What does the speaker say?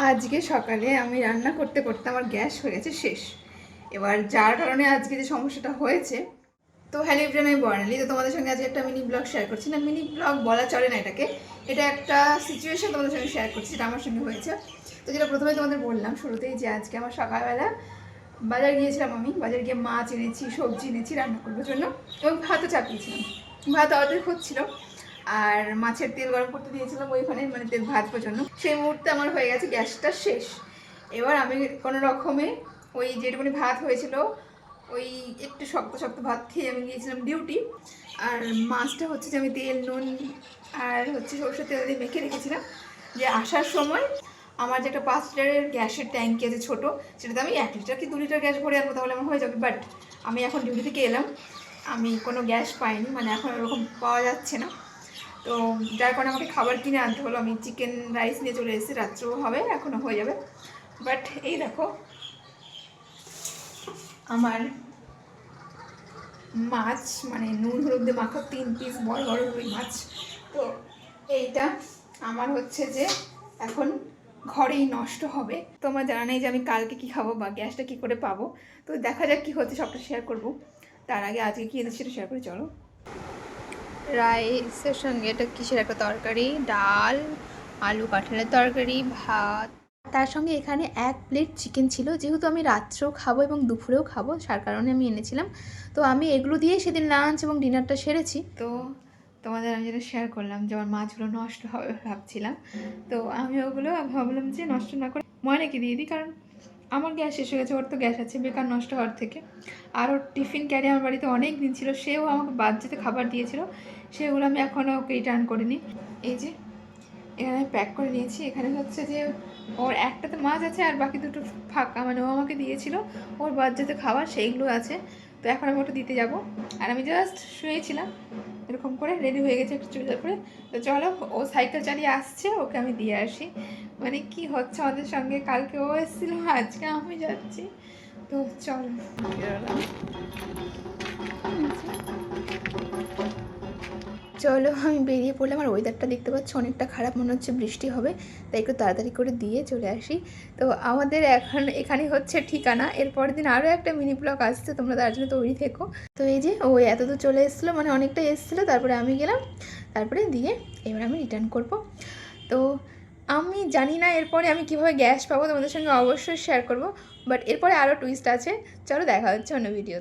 আজকে সকালে আমি রান্না করতে করতে আমার গ্যাস হয়ে গেছে শেষ। এবার যার কারণে আজকে যে সমস্যাটা হয়েছে, তো হ্যালো এভরিওয়ান, আমি বর্ণালী। তো তোমাদের সঙ্গে আজকে একটা মিনি ব্লগ শেয়ার করছি। না, মিনি ব্লগ বলা চলে না এটাকে, এটা একটা সিচুয়েশন তোমাদের সঙ্গে শেয়ার করছি যেটা আমার সঙ্গে হয়েছে। তো যেটা প্রথমে তোমাদের বললাম শুরুতেই, যে আজকে আমার সকালবেলা বাজার গিয়েছিলাম। আমি বাজার গিয়ে মাছ এনেছি, সবজি এনেছি রান্না করবার জন্য, এবং ভাতও চাপিয়েছিলাম। ভাত অর্ধেক হচ্ছিল, আর মাছের তেল গরম করতে দিয়েছিলাম ওইখানে, মানে তেল ভাজবার জন্য। সেই মুহূর্তে আমার হয়ে গেছে গ্যাসটা শেষ। এবার আমি কোনো রকমে ওই যেটুকুনি ভাত হয়েছিল, ওই একটু শক্ত শক্ত ভাত খেয়ে আমি গিয়েছিলাম ডিউটি। আর মাছটা হচ্ছে যে আমি তেল নুন আর হচ্ছে সরষের তেল দিয়ে মেখে রেখেছিলাম, যে আসার সময় আমার যে একটা 5 লিটারের গ্যাসের ট্যাঙ্কি আছে ছোটো, সেটাতে আমি 1 লিটার কি 2 লিটার গ্যাস ভরে আনবো, তাহলে আমার হয়ে যাবে। বাট আমি এখন ডিউটি থেকে এলাম, আমি কোনো গ্যাস পাইনি, মানে এখন ওরকম পাওয়া যাচ্ছে না। তো যার কারণে আমাকে খাবার কিনে আনতে হলো। আমি চিকেন রাইস নিয়ে চলে এসেছি, রাত্রেও হবে, এখনও হয়ে যাবে। বাট এই দেখো আমার মাছ, মানে নুন হলুদ দিয়ে মাখা 3 পিস বড় বড় রুই মাছ। তো এইটা আমার হচ্ছে যে এখন ঘরেই নষ্ট হবে। তো আমার জানা নেই যে আমি কালকে কি খাবো বা গ্যাসটা কি করে পাবো। তো দেখা যাক কি হচ্ছে, সবটা শেয়ার করবো। তার আগে আজকে কি এনেছি সেটা শেয়ার করে চলো। রাইসের সঙ্গে এটা কিসের একটা তরকারি, ডাল, আলু কাঁঠালের তরকারি, ভাত, তার সঙ্গে এখানে 1 প্লেট চিকেন ছিল। যেহেতু আমি রাত্রেও খাবো এবং দুপুরেও খাবো, তার কারণে আমি এনেছিলাম। তো আমি এগুলো দিয়েই সেদিন লাঞ্চ এবং ডিনারটা সেরেছি। তো তোমাদের আমি যেটা শেয়ার করলাম যে আমার মাছগুলো নষ্ট হবে ভাবছিলাম, তো আমি ওগুলো ভাবলাম যে নষ্ট না করে ময়নাকে দিয়ে দিই, কারণ আমার গ্যাস শেষ হয়ে গেছে, ওর তো গ্যাস আছে, বেকার নষ্ট হওয়ার থেকে। আর ওর টিফিন ক্যারি আমার বাড়িতে অনেক দিন ছিল, সেও আমাকে বাদ যেতে খাবার দিয়েছিল, সেগুলো আমি এখনও ওকে রিটার্ন করিনি। এই যে এখানে আমি প্যাক করে নিয়েছি। এখানে হচ্ছে যে ওর একটাতে মাছ আছে আর বাকি দুটো ফাঁকা, মানে ও আমাকে দিয়েছিল ওর বাদ যেতে খাবার, সেইগুলো আছে। তো এখন আমি ওটা দিতে যাব। আর আমি জাস্ট শুয়েছিলাম, এরকম করে রেডি হয়ে গেছে একটু চুড়িদার করে। তো চলো, ও সাইকেল চালিয়ে আসছে, ওকে আমি দিয়ে আসি। মানে কি হচ্ছে আমাদের সঙ্গে, কালকে ও এসেছিলো, আজকে আমি যাচ্ছি। তো চলো বেরোলাম। চলো আমি বেরিয়ে পড়লাম। আর ওয়েদারটা দেখতে পাচ্ছি অনেকটা খারাপ, মনে হচ্ছে বৃষ্টি হবে, তাই একটু তাড়াতাড়ি করে দিয়ে চলে আসি। তো আমাদের এখন এখানে হচ্ছে ঠিকানা, এরপরের দিন আরও একটা মিনি ব্লগ আসছে, তোমরা তার জন্য তৈরি থেকো। তো এই যে ও এতদূর চলে এসেছিলো, মানে অনেকটা এসেছিলো, তারপরে আমি গেলাম, তারপরে দিয়ে এবার আমি রিটার্ন করব। তো আমি জানি না এরপরে আমি কীভাবে গ্যাস পাবো, তোমাদের সঙ্গে অবশ্যই শেয়ার করব। বাট এরপরে আরও টুইস্ট আছে, চলো দেখা হচ্ছে অন্য ভিডিও।